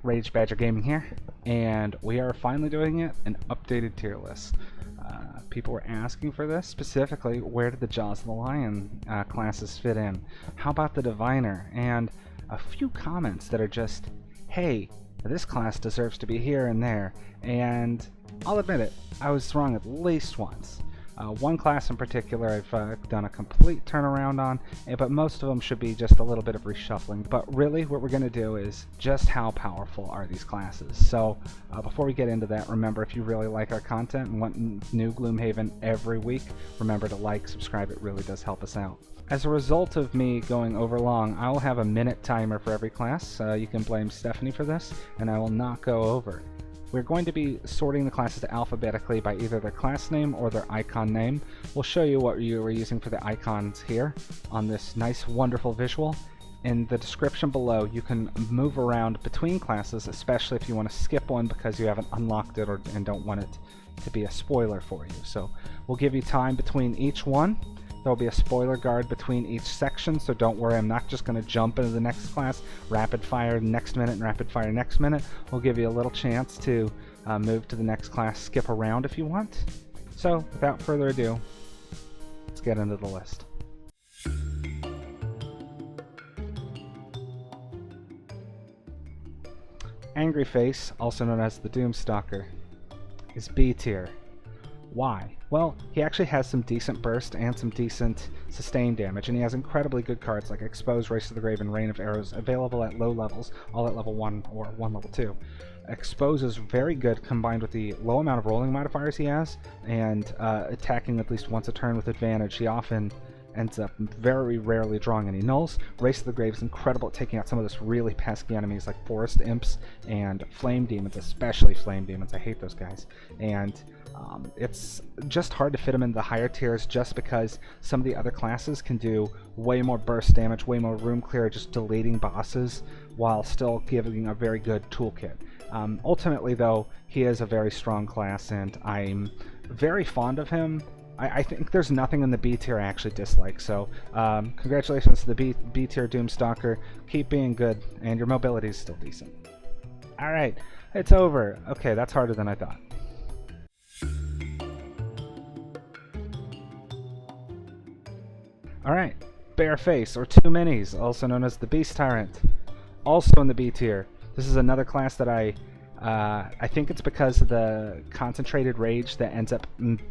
Rage Badger Gaming here, and we are finally doing it, an updated tier list. People were asking for this, specifically, where did the Jaws of the Lion classes fit in? How about the Diviner? And a few comments that are just, hey, this class deserves to be here and there, and I'll admit it, I was wrong at least once. One class in particular I've done a complete turnaround on, but most of them should be just a little bit of reshuffling. But really what we're going to do is just how powerful are these classes. So before we get into that, remember, if you really like our content and want new Gloomhaven every week, remember to like, subscribe, it really does help us out. As a result of me going over long, I will have a minute timer for every class. You can blame Stephanie for this, and I will not go over. We're going to be sorting the classes alphabetically by either their class name or their icon name. We'll show you what you were using for the icons here on this nice, wonderful visual. In the description below, you can move around between classes, especially if you want to skip one because you haven't unlocked it and don't want it to be a spoiler for you. So we'll give you time between each one. There'll be a spoiler guard between each section, so don't worry, I'm not just going to jump into the next class, rapid fire next minute and rapid fire next minute. We'll give you a little chance to move to the next class, skip around if you want. So, without further ado, let's get into the list. Angry Face, also known as the Doomstalker, is B tier. Why? Well, he actually has some decent burst and some decent sustain damage, and he has incredibly good cards like Expose, Race to the Grave, and Rain of Arrows available at low levels, all at level 1 or 1 level 2. Expose is very good combined with the low amount of rolling modifiers he has, and attacking at least once a turn with advantage. He often ends up very rarely drawing any nulls. Race to the Grave is incredible at taking out some of those really pesky enemies like Forest Imps and Flame Demons, especially Flame Demons. I hate those guys. And it's just hard to fit him in the higher tiers just because some of the other classes can do way more burst damage, way more room clear, just deleting bosses while still giving a very good toolkit. Ultimately though, he is a very strong class and I'm very fond of him. I think there's nothing in the B tier I actually dislike, so congratulations to the B tier Doomstalker. Keep being good, and your mobility is still decent. Alright, it's over. Okay, that's harder than I thought. Alright, Bareface, or Two Minis, also known as the Beast Tyrant, also in the B tier. This is another class that I think it's because of the concentrated rage that ends up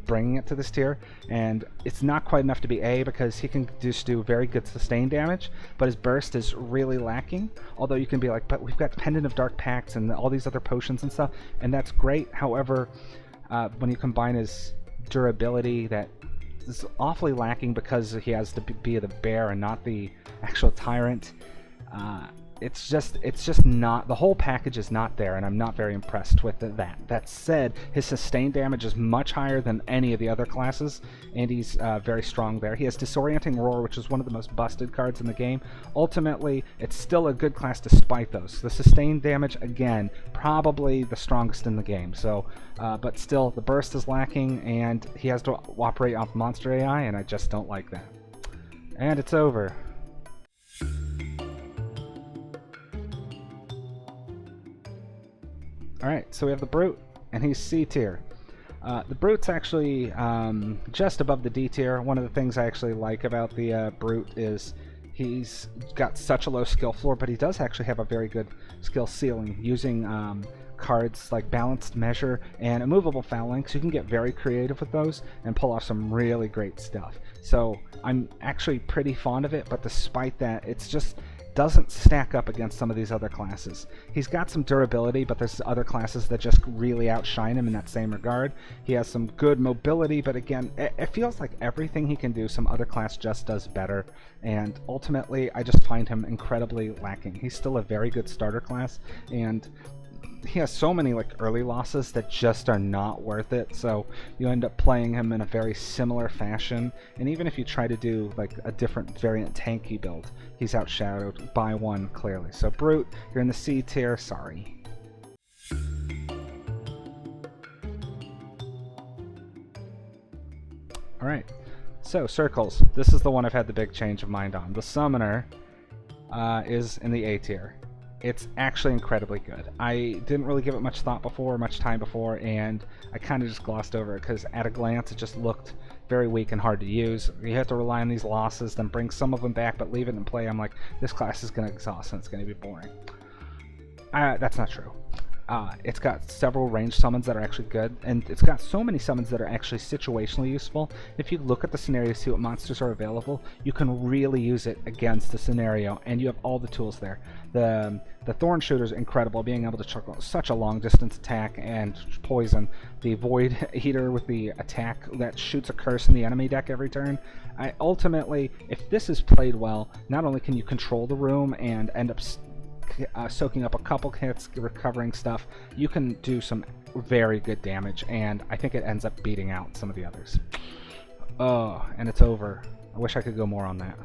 bringing it to this tier, and it's not quite enough to be A because he can just do very good sustain damage, but his burst is really lacking. Although you can be like, but we've got Pendant of Dark Pacts and all these other potions and stuff, and that's great. However, when you combine his durability, that is awfully lacking because he has to be the bear and not the actual tyrant. It's just not, the whole package is not there, and I'm not very impressed with that. That said, his sustain damage is much higher than any of the other classes, and he's very strong there. He has Disorienting Roar, which is one of the most busted cards in the game. Ultimately, it's still a good class despite those. The sustain damage, again, probably the strongest in the game. So, but still, the burst is lacking, and he has to operate off monster AI, and I just don't like that. And it's over. Alright, so we have the Brute, and he's C tier. The Brute's actually just above the D tier. One of the things I actually like about the Brute is he's got such a low skill floor, but he does actually have a very good skill ceiling, using cards like Balanced Measure and Immovable Phalanx. You can get very creative with those and pull off some really great stuff. So I'm actually pretty fond of it, but despite that, it's just doesn't stack up against some of these other classes. He's got some durability, but there's other classes that just really outshine him in that same regard. He has some good mobility, but again, it feels like everything he can do, some other class just does better, and ultimately, I just find him incredibly lacking. He's still a very good starter class, and he has so many like early losses that just are not worth it, so you end up playing him in a very similar fashion, and even if you try to do like a different variant tanky build, he's outshadowed by one clearly. So Brute, you're in the C tier, sorry. Alright, so Circles. This is the one I've had the big change of mind on. The Summoner is in the A tier. it's actually incredibly good. I didn't really give it much thought before, much time before, and I kind of just glossed over it because at a glance it just looked very weak and hard to use. You have to rely on these losses, then bring some of them back, but leave it in play. I'm like, this class is going to exhaust and it's going to be boring. That's not true. It's got several range summons that are actually good, and it's got so many summons that are actually situationally useful. If you look at the scenario, see what monsters are available, you can really use it against the scenario, and you have all the tools there. The Thorn Shooter is incredible, being able to chuck such a long distance attack and poison. The Void Eater with the attack that shoots a curse in the enemy deck every turn. Ultimately, if this is played well, not only can you control the room and end up soaking up a couple hits, recovering stuff, you can do some very good damage, and I think it ends up beating out some of the others. Oh, and it's over. I wish I could go more on that.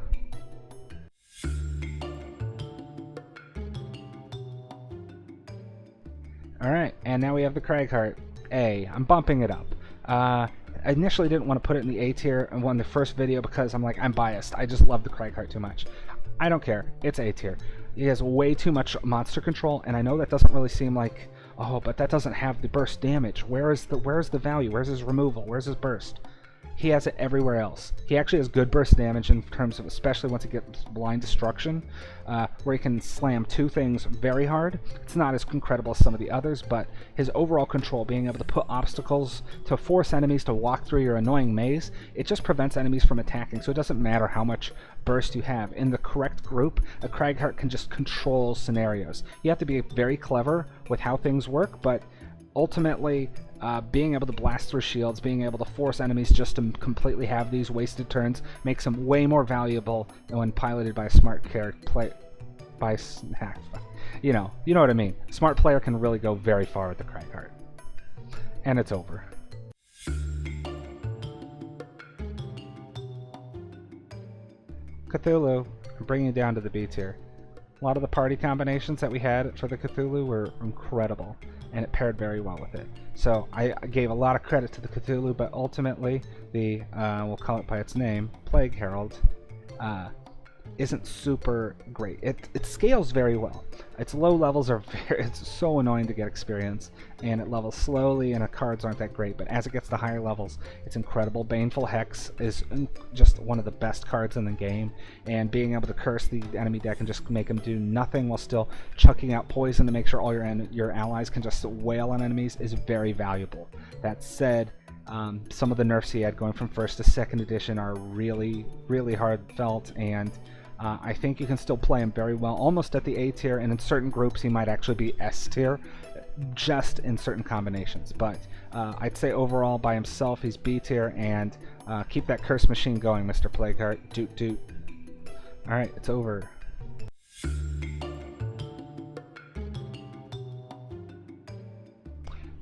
Alright, and now we have the Cragheart A. I'm bumping it up. I initially didn't want to put it in the A tier in the first video because I'm like, I'm biased. I just love the Cragheart too much. I don't care. It's A tier. He has way too much monster control, and I know that doesn't really seem like, oh, but that doesn't have the burst damage. Where's the value? Where's his removal? Where's his burst? He has it everywhere else. He actually has good burst damage in terms of, especially once he gets blind destruction, where he can slam two things very hard. It's not as incredible as some of the others, but his overall control, being able to put obstacles to force enemies to walk through your annoying maze, it just prevents enemies from attacking, so it doesn't matter how much burst you have. In the correct group, a Cragheart can just control scenarios. You have to be very clever with how things work, but ultimately, being able to blast through shields, being able to force enemies just to completely have these wasted turns, makes them way more valuable when piloted by a smart character. You know what I mean. A smart player can really go very far with the Cragheart. And it's over. Cthulhu, bringing it down to the B tier. A lot of the party combinations that we had for the Cthulhu were incredible, and it paired very well with it. So I gave a lot of credit to the Cthulhu, but ultimately the, we'll call it by its name, Plague Herald, isn't super great. It scales very well. Its low levels are it's so annoying to get experience, and it levels slowly, and the cards aren't that great, but as it gets to higher levels, it's incredible. Baneful Hex is just one of the best cards in the game, and being able to curse the enemy deck and just make them do nothing while still chucking out poison to make sure all your allies can just wail on enemies is very valuable. That said, some of the nerfs he had going from 1st to 2nd edition are really, really hard felt, and I think you can still play him very well, almost at the A tier, and in certain groups he might actually be S tier, just in certain combinations. But I'd say overall by himself he's B tier, and keep that curse machine going, Mr. Plagueheart. Doot doot. Alright, it's over.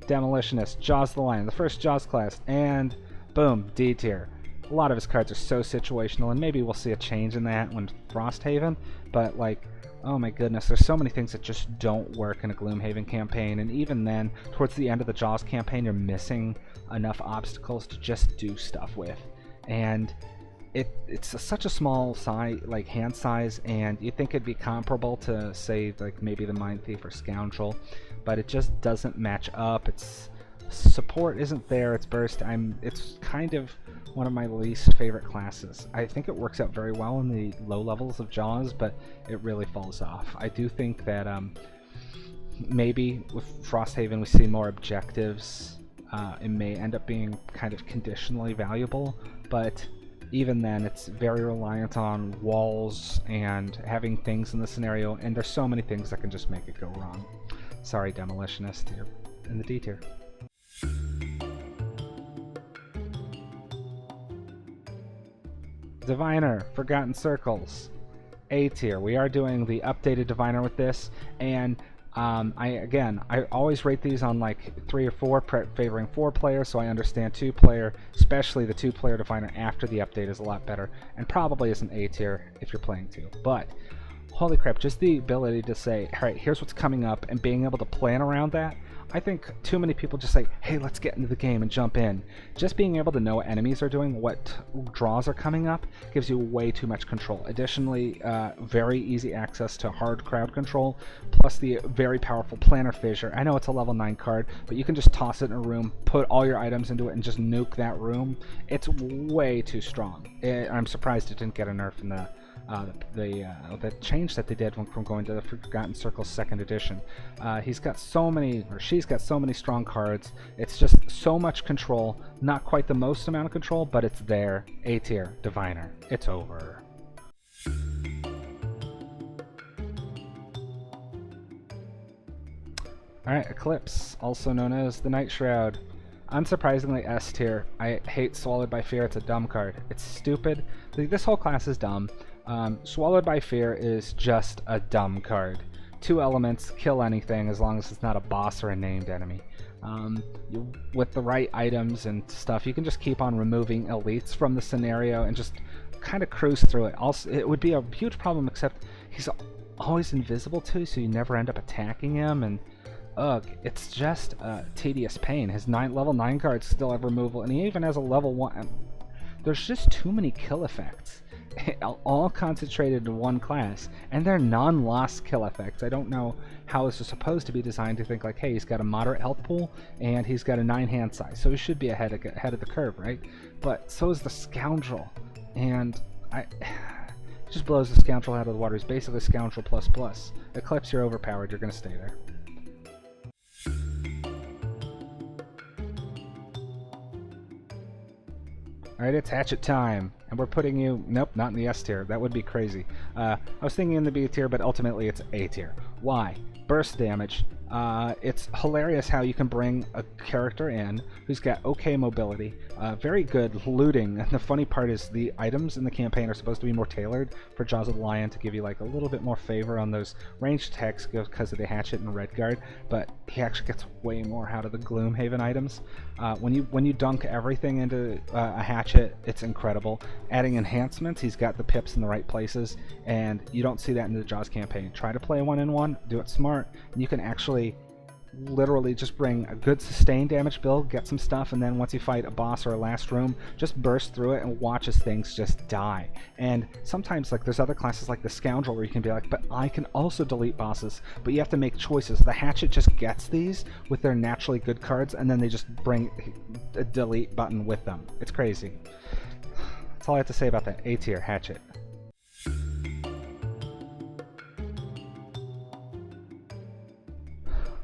Demolitionist, Jaws the Lion, the first Jaws class, and boom, D tier. A lot of his cards are so situational, and maybe we'll see a change in that when Frosthaven, but like, oh my goodness, there's so many things that just don't work in a Gloomhaven campaign, and even then, towards the end of the Jaws campaign, you're missing enough obstacles to just do stuff with. And it's such a small size, like hand size, and you think it'd be comparable to, say, like maybe the Mindthief or Scoundrel, but it just doesn't match up. Its support isn't there, its burst, it's kind of one of my least favorite classes. I think it works out very well in the low levels of Jaws, but it really falls off. I do think that maybe with Frosthaven we see more objectives. It may end up being kind of conditionally valuable, but even then it's very reliant on walls and having things in the scenario, and there's so many things that can just make it go wrong. Sorry, Demolitionist, you're in the D tier. Diviner, Forgotten Circles, A tier. We are doing the updated Diviner with this, and I always rate these on like 3 or 4, favoring 4 players, so I understand 2 player, especially the 2 player Diviner after the update is a lot better, and probably is an A tier if you're playing 2. But holy crap, just the ability to say, alright, here's what's coming up, and being able to plan around that, I think too many people just say, hey, let's get into the game and jump in. Just being able to know what enemies are doing, what draws are coming up, gives you way too much control. Additionally, very easy access to hard crowd control, plus the very powerful Planar Fissure. I know it's a level 9 card, but you can just toss it in a room, put all your items into it, and just nuke that room. It's way too strong. I'm surprised it didn't get a nerf in the change that they did from going to the Forgotten Circles 2nd edition. He's got so many, or she's got so many strong cards. It's just so much control. Not quite the most amount of control, but it's there. A tier, Diviner. It's over. Alright, Eclipse, also known as the Night Shroud. Unsurprisingly S tier. I hate Swallowed by Fear. It's a dumb card. It's stupid. This whole class is dumb. Swallowed by Fear is just a dumb card. 2 elements, kill anything as long as it's not a boss or a named enemy. With the right items and stuff, you can just keep on removing elites from the scenario and just kind of cruise through it. Also, it would be a huge problem, except he's always invisible too, so you never end up attacking him, and ugh, it's just a tedious pain. His level 9 cards still have removal, and he even has a level 1. There's just too many kill effects, all concentrated in one class, and they're non-loss kill effects. I don't know how this is supposed to be designed to think like, hey, he's got a moderate health pool, and he's got a 9 hand size, so he should be ahead of the curve, right? But so is the Scoundrel, and it just blows the Scoundrel out of the water. He's basically Scoundrel ++. Eclipse, you're overpowered. You're going to stay there. Alright, it's Hatchet time, and we're putting you, nope, not in the S tier. That would be crazy. I was thinking in the B tier, but ultimately it's A tier. Why? Burst damage. It's hilarious how you can bring a character in who's got okay mobility, very good looting, and the funny part is the items in the campaign are supposed to be more tailored for Jaws of the Lion to give you like a little bit more favor on those ranged attacks because of the Hatchet and Redguard, but he actually gets way more out of the Gloomhaven items. When you dunk everything into a Hatchet, it's incredible. Adding enhancements, he's got the pips in the right places, and you don't see that in the Jaws campaign. Try to play 1-in-1, do it smart, and you can actually literally just bring a good sustained damage build, get some stuff, and then once you fight a boss or a last room, just burst through it and watch as things just die. And sometimes like there's other classes like the Scoundrel where you can be like, but I can also delete bosses, but you have to make choices. The Hatchet just gets these with their naturally good cards, and then they just bring a delete button with them. It's crazy. That's all I have to say about that. A tier, Hatchet.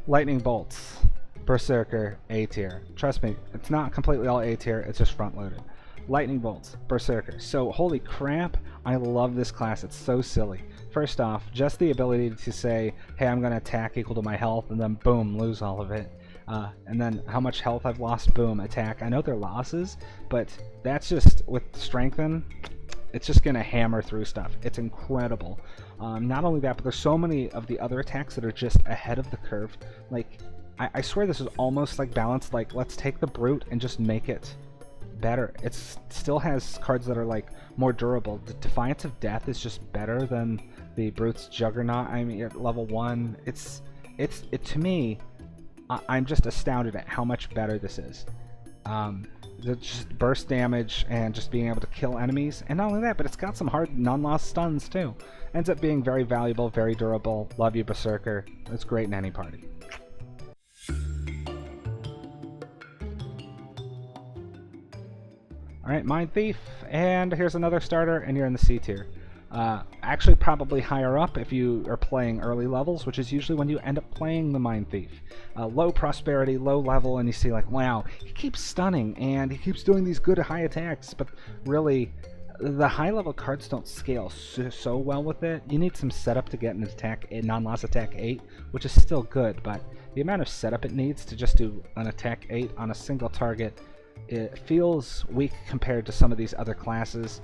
Lightning Bolts, Berserker, A tier. Trust me, it's not completely all A tier, it's just front loaded. Lightning Bolts, Berserker. So holy crap, I love this class. It's so silly. First off, just the ability to say, hey, I'm going to attack equal to my health, and then boom, lose all of it. And then how much health I've lost, boom, attack. I know they're losses, but that's just, with Strengthen, it's just going to hammer through stuff. It's incredible. Not only that, but there's so many of the other attacks that are just ahead of the curve. Like, I swear this is almost like balanced, like, let's take the Brute and just make it better. It still has cards that are, like, more durable. The Defiance of Death is just better than the Brute's Juggernaut. I mean, at level 1, to me, I'm just astounded at how much better this is. The just burst damage and just being able to kill enemies, and not only that, but it's got some hard non-loss stuns too. Ends up being very valuable, very durable. Love you, Berserker. It's great in any party. Alright, Mindthief, and here's another starter, and you're in the C tier. Actually probably higher up if you are playing early levels, which is usually when you end up playing the Mindthief. Low prosperity, low level, and you see like, wow, he keeps stunning, and he keeps doing these good high attacks, but really, the high level cards don't scale so well with it. You need some setup to get an attack, a non-loss attack 8, which is still good, but the amount of setup it needs to just do an attack 8 on a single target, it feels weak compared to some of these other classes.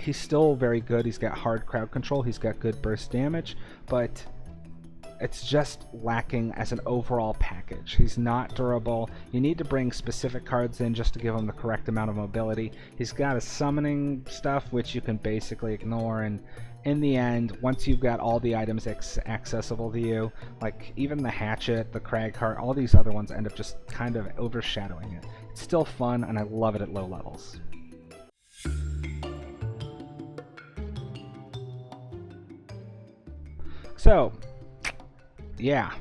He's still very good. He's got hard crowd control. He's got good burst damage, but it's just lacking as an overall package. He's not durable. You need to bring specific cards in just to give him the correct amount of mobility. He's got a summoning stuff, which you can basically ignore, and in the end, once you've got all the items accessible to you, like even the Hatchet, the Cragheart, all these other ones end up just kind of overshadowing it. It's still fun, and I love it at low levels. So, yeah,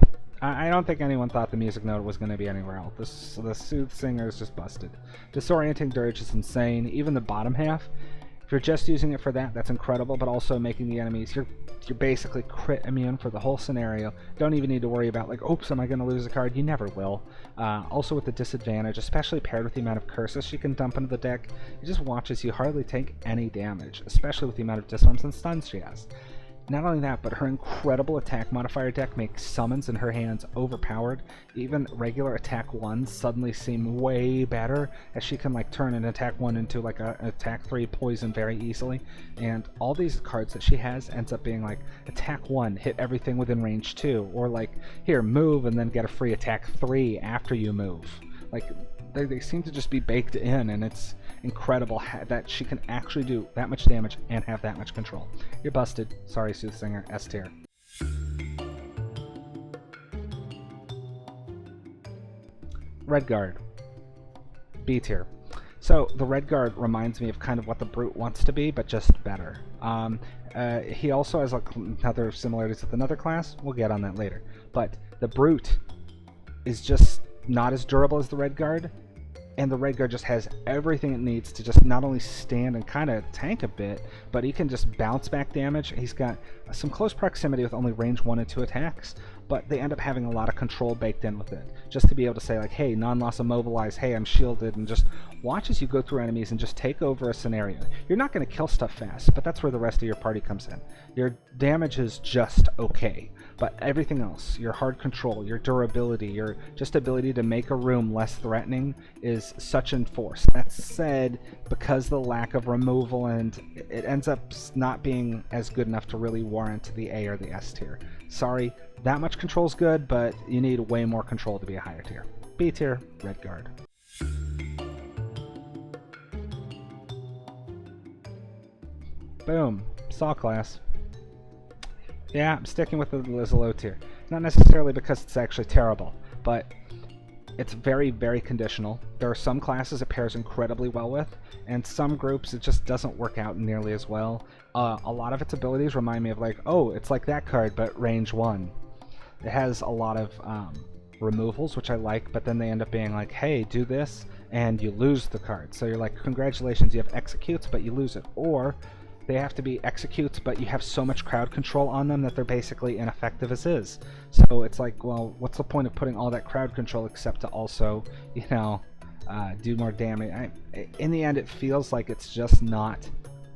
I don't think anyone thought the music note was going to be anywhere else. The Soothsinger is just busted. Disorienting Dirge is insane. Even the bottom half, if you're just using it for that, that's incredible, but also making the enemies, you're basically crit immune for the whole scenario. Don't even need to worry about, like, oops, am I going to lose a card? You never will. Also with the disadvantage, especially paired with the amount of curses she can dump into the deck, it just watches you hardly take any damage, especially with the amount of disarms and stuns she has. Not only that, but her incredible attack modifier deck makes summons in her hands overpowered. Even regular attack 1s suddenly seem way better, as she can like turn an attack 1 into like an attack 3 poison very easily. And all these cards that she has ends up being like attack 1, hit everything within range 2, or like here, move and then get a free attack 3 after you move. Like they seem to just be baked in, and it's incredible that she can actually do that much damage and have that much control. You're busted. Sorry, Soothsinger. S tier. Redguard. B tier. So the Redguard reminds me of kind of what the Brute wants to be, but just better. He also has like other similarities with another class. We'll get on that later. But the Brute is just not as durable as the Redguard, and the Redguard just has everything it needs to just not only stand and kind of tank a bit, but he can just bounce back damage. He's got some close proximity with only range 1 and 2 attacks, but they end up having a lot of control baked in with it. Just to be able to say like, hey, non-loss immobilize, hey, I'm shielded, and just watch as you go through enemies and just take over a scenario. You're not going to kill stuff fast, but that's where the rest of your party comes in. Your damage is just okay, but everything else, your hard control, your durability, your just ability to make a room less threatening is such enforced. That said, because the lack of removal, and it ends up not being as good enough to really warrant the A or the S tier. Sorry, that much control is good, but you need way more control to be a higher tier. B tier, Redguard. Boom, Saw class. Yeah, I'm sticking with the low tier. Not necessarily because it's actually terrible, but it's very, very conditional. There are some classes it pairs incredibly well with, and some groups it just doesn't work out nearly as well. A lot of its abilities remind me of like, oh, it's like that card, but range 1. It has a lot of removals, which I like, but then they end up being like, hey, do this, and you lose the card. So you're like, congratulations, you have executes, but you lose it. Or they have to be executes, but you have so much crowd control on them that they're basically ineffective as is. So it's like, well, what's the point of putting all that crowd control except to also, you know, do more damage? In the end, it feels like it's just not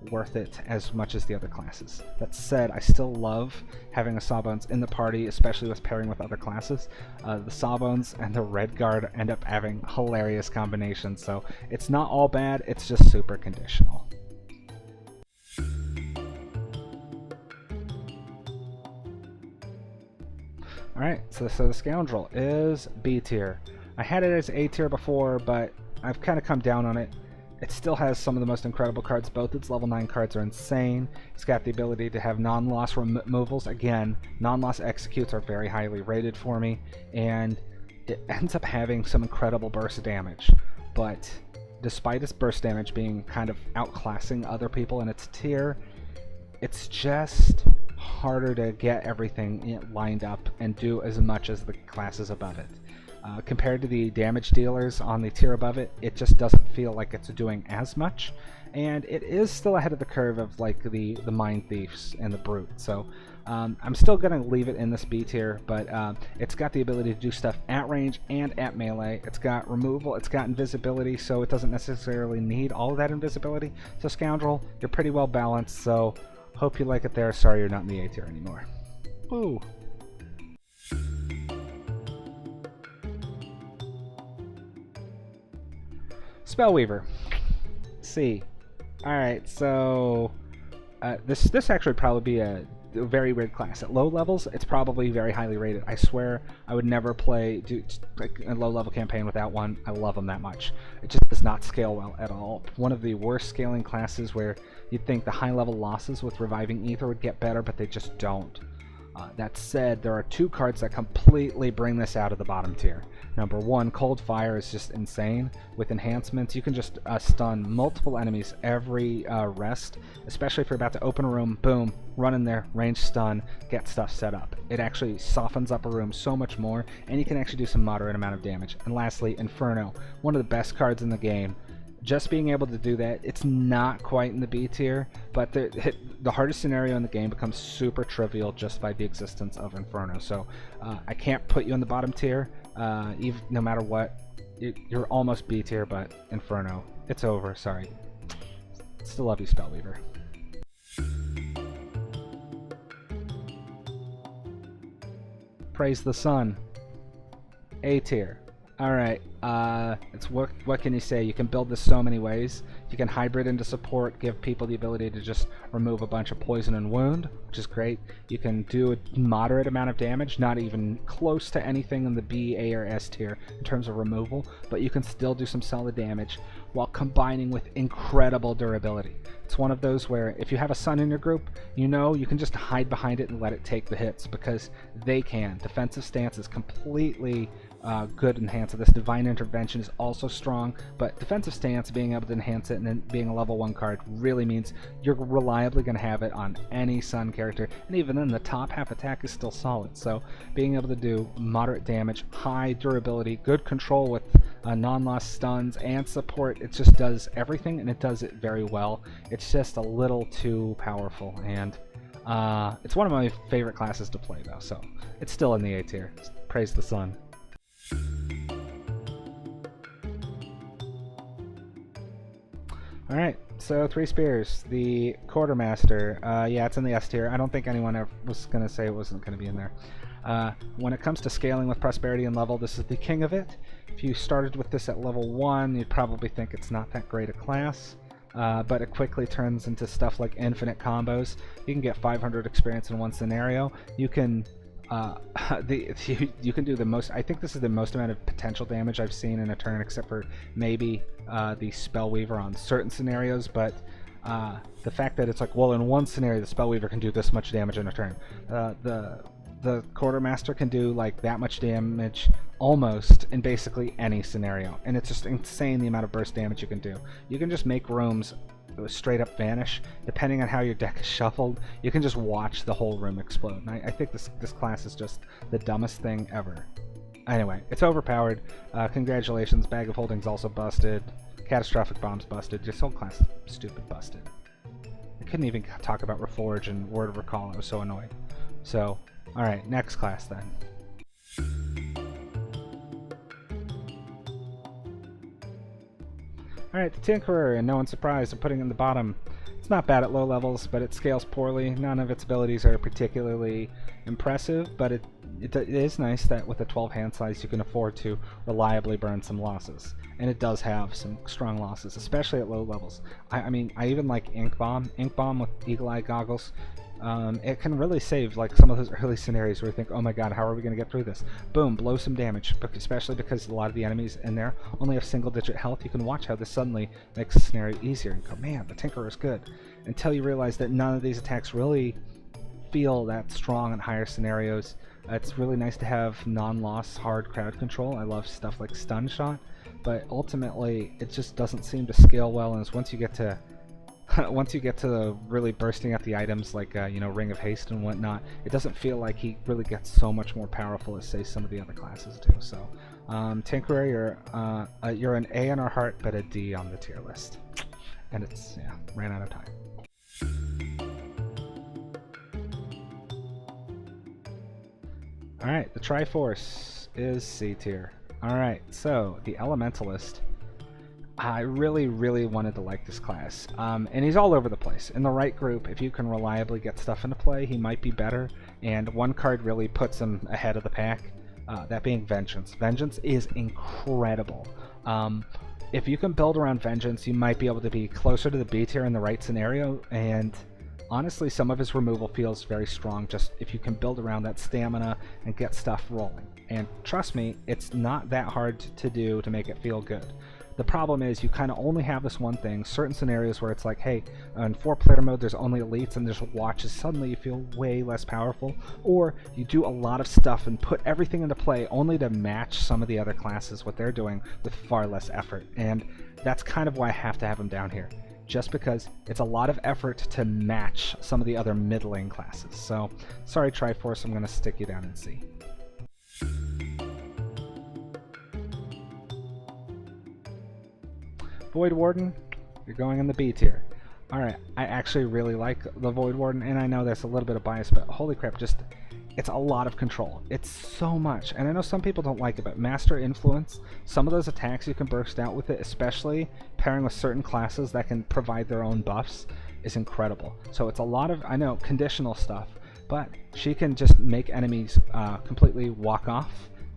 worth it as much as the other classes. That said, I still love having a Sawbones in the party, especially with pairing with other classes. The Sawbones and the Redguard end up having hilarious combinations, so it's not all bad, it's just super conditional. Alright, so the Scoundrel is B tier. I had it as A tier before, but I've kind of come down on it. It still has some of the most incredible cards. Both its level 9 cards are insane. It's got the ability to have non-loss removals. Again, non-loss executes are very highly rated for me, and it ends up having some incredible burst damage. But despite its burst damage being kind of outclassing other people in its tier, it's just harder to get everything lined up and do as much as the classes above it. Compared to the damage dealers on the tier above it, it just doesn't feel like it's doing as much, and it is still ahead of the curve of like the Mindthiefs and the Brute. So I'm still going to leave it in this B tier, but it's got the ability to do stuff at range and at melee. It's got removal, it's got invisibility, so it doesn't necessarily need all of that invisibility. So Scoundrel, you're pretty well balanced, so hope you like it there. Sorry you're not in the A tier anymore. Ooh. Spellweaver. C. Alright, so this actually would probably be a very weird class. At low levels, it's probably very highly rated. I swear I would never do like a low level campaign without one. I love them that much. It just does not scale well at all. One of the worst scaling classes where you'd think the high level losses with reviving ether would get better, but they just don't. That said, there are 2 cards that completely bring this out of the bottom tier. Number 1, Cold Fire is just insane. With enhancements, you can just stun multiple enemies every rest, especially if you're about to open a room, boom, run in there, range stun, get stuff set up. It actually softens up a room so much more, and you can actually do some moderate amount of damage. And lastly, Inferno, one of the best cards in the game. Just being able to do that, it's not quite in the B tier, but the hardest scenario in the game becomes super trivial just by the existence of Inferno. So I can't put you in the bottom tier, even no matter what. You're almost B tier, but Inferno, it's over. Sorry. Still love you, Spellweaver. Praise the Sun, A tier. Alright, it's what can you say? You can build this so many ways. You can hybrid into support, give people the ability to just remove a bunch of poison and wound, which is great. You can do a moderate amount of damage, not even close to anything in the B, A, or S tier in terms of removal, but you can still do some solid damage while combining with incredible durability. It's one of those where if you have a Sun in your group, you know you can just hide behind it and let it take the hits, because they can. Defensive stance is completely good enhance of this. Divine Intervention is also strong, but defensive stance, being able to enhance it and then being a level 1 card really means you're reliably going to have it on any Sun character, and even then the top half attack is still solid. So being able to do moderate damage, high durability, good control with non-loss stuns and support, it just does everything, and it does it very well. It's just a little too powerful, and it's one of my favorite classes to play though, so it's still in the A tier. Praise the Sun. Alright, so 3 spears. The Quartermaster, yeah, it's in the S tier. I don't think anyone ever was going to say it wasn't going to be in there. When it comes to scaling with prosperity and level, this is the king of it. If you started with this at level 1, you'd probably think it's not that great a class. But it quickly turns into stuff like infinite combos. You can get 500 experience in one scenario. You can you can do the most. I think this is the most amount of potential damage I've seen in a turn, except for maybe the Spellweaver on certain scenarios. But the fact that it's like, well, in one scenario the Spellweaver can do this much damage in a turn. The Quartermaster can do like that much damage almost in basically any scenario, and it's just insane the amount of burst damage you can do. You can just make rooms straight up vanish. Depending on how your deck is shuffled, you can just watch the whole room explode. And I think this class is just the dumbest thing ever. Anyway, it's overpowered. Congratulations, Bag of Holding's also busted. Catastrophic Bomb's busted. This whole class is stupid busted. I couldn't even talk about Reforge and Word of Recall. I was so annoyed. So, alright, next class then. Alright, the Tinkerer, and no one's surprised I'm putting it in the bottom. It's not bad at low levels, but it scales poorly. None of its abilities are particularly impressive, but it is nice that with a 12 hand size you can afford to reliably burn some losses. And it does have some strong losses, especially at low levels. I mean, I even like Ink Bomb. Ink Bomb with Eagle Eye Goggles. It can really save like some of those early scenarios where you think, oh my god, how are we going to get through this? Boom, blow some damage, especially because a lot of the enemies in there only have single digit health. You can watch how this suddenly makes the scenario easier and go, man, the Tinkerer is good. Until you realize that none of these attacks really feel that strong in higher scenarios. It's really nice to have non-loss hard crowd control. I love stuff like Stun Shot, but ultimately it just doesn't seem to scale well, and it's once you get to really bursting out the items like you know, Ring of Haste and whatnot, it doesn't feel like he really gets so much more powerful as say some of the other classes do. So Tinkerer, you're an A in our heart, but a D on the tier list. And it's, yeah, ran out of time. Alright, the Triforce is C tier. Alright, so the Elementalist, I really wanted to like this class, and he's all over the place. In the right group, if you can reliably get stuff into play, he might be better, and one card really puts him ahead of the pack, that being Vengeance. Vengeance is incredible. If you can build around Vengeance, you might be able to be closer to the B tier in the right scenario, and Honestly, some of his removal feels very strong, just if you can build around that stamina and get stuff rolling. And trust me, it's not that hard to do to make it feel good. The problem is you kind of only have this one thing. Certain scenarios where it's like, hey, in 4-player mode there's only elites and there's watches, suddenly you feel way less powerful. Or you do a lot of stuff and put everything into play only to match some of the other classes, what they're doing, with far less effort. And that's kind of why I have to have him down here. Just because it's a lot of effort to match some of the other middling classes. So, sorry Triforce, I'm going to stick you down in C. Voidwarden, you're going in the B tier. Alright, I actually really like the Voidwarden, and I know that's a little bit of bias, but holy crap, just, it's a lot of control. It's so much, and I know some people don't like it, but Master Influence, some of those attacks you can burst out with it, especially pairing with certain classes that can provide their own buffs, is incredible. So it's a lot of, I know, conditional stuff, but she can just make enemies completely walk off,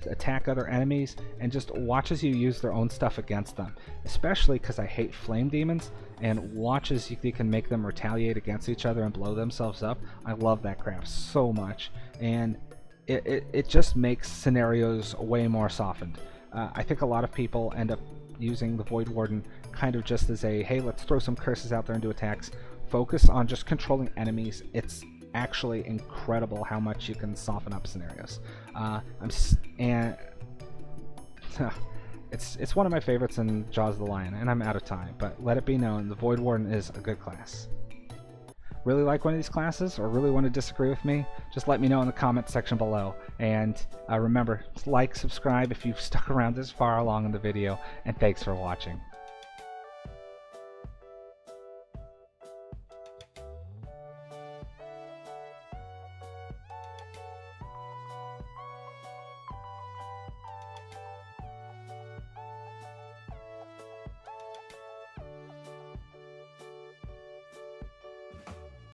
attack other enemies, and just watches you use their own stuff against them, especially because I hate flame demons, and watches you can make them retaliate against each other and blow themselves up. I love that crap so much, and it just makes scenarios way more softened. I think a lot of people end up using the Voidwarden kind of just as a, hey, let's throw some curses out there and do attacks. Focus on just controlling enemies. It's actually incredible how much you can soften up scenarios. It's one of my favorites in Jaws of the Lion, and I'm out of time, but let it be known, the Voidwarden is a good class. Really like one of these classes, or really want to disagree with me, just let me know in the comment section below. And remember, like, subscribe if you've stuck around this far along in the video, and thanks for watching.